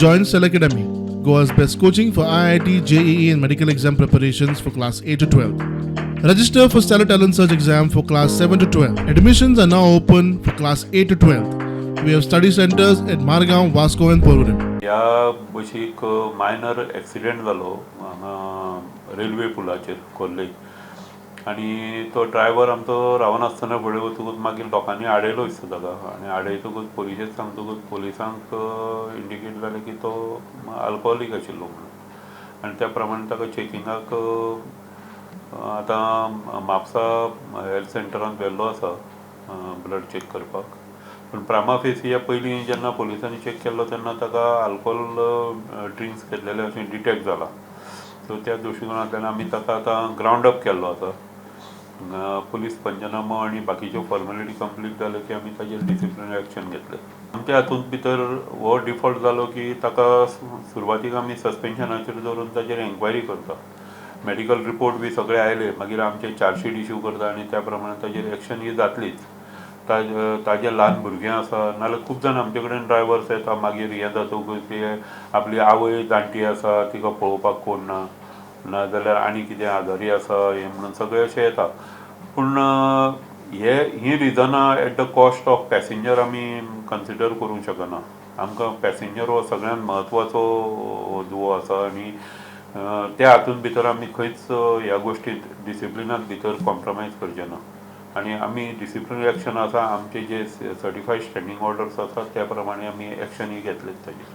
Join Cell Academy, Goa's best coaching for IIT, JEE, and medical exam preparations for class 8 to 12. Register for Stellar Talent Search exam for class 7 to 12. Admissions are now open for class 8 to 12. We have study centers at Margao, Vasco, and Porvorim. ह्या बशीक minor accident जालो हांगा railway पुलाचेर Khorlim आनी तो driver आमचो रावनासतना फुडें वतकूच मागीर लोकांनी आडयलो दिसता ताका आनी आडयतकूच पुलिशेक सांगतकूच पुलिसांक इंडिकेट जालें की तो अल्कोहोलीक आशिल्लो म्हणून आनी त्या प्रमाणे ताका चॅकिंगाक आतां म्हापसा हेल्थ सेंटरांत व्हेल्लो आसा ब्लड चॅक करपाक. पण प्रामा फेसी ह्या पयलीं जेन्ना पुलिसांनी चॅक केल्लो तेन्ना ताका अल्कोहोल ड्रिंक्स घेतलेले अशें डिटेक्ट जालां. सो त्या दृश्टिकोनांतल्यान आमी ताका आतां ग्रावंड अप केल्लो आसा. पुलीस पंचनामो आनी बाकीच्यो फॉर्मेलिटी कंप्लीट जाल्यो की आमी ताजेर डिसिप्लिनरी एक्शन घेतलें. आमच्या हातूंत भितर हो डिफॉल्ट जालो की ताका सुरवातीक आमी सस्पेन्शनाचेर दवरून ताजेर एन्क्वायरी करता. मेडिकल रिपोर्ट बी सगळे आयले मागीर आमचे चार्जशीट इश्यू करता आनी त्या प्रमाणे ताजेर एक्शन ही जातलीच. ताजे ल्हान भुरगें आसा नाल्यार खूब जाण आमचे कडेन ड्रायव्हर्स येता मागीर हें जातकूच ते आपली आवय जाणटी आसा तिका पळोवपाक कोण ना नाजाल्यार आनी कितें आजारी आसा हें म्हणून सगळे अशें येता. पूण हीं रिजनां at the cost of passenger आमी कन्सिडर करूंक शकना. आमकां पॅसेंजर हो सगळ्यांत म्हत्वाचो दुवो आसा आनी त्या हातूंत भितर आमी खंयच ह्या गोश्टींत डिसिप्लिनाक भितर कॉम्प्रमायज करचे ना आनी आमी डिसिप्लिनरी एक्शन आसा आमचे जे सर्टिफायड स्टँडींग ऑर्डर्स आसात त्या प्रमाणे आमी एक्शन ही घेतलेच ताजेर.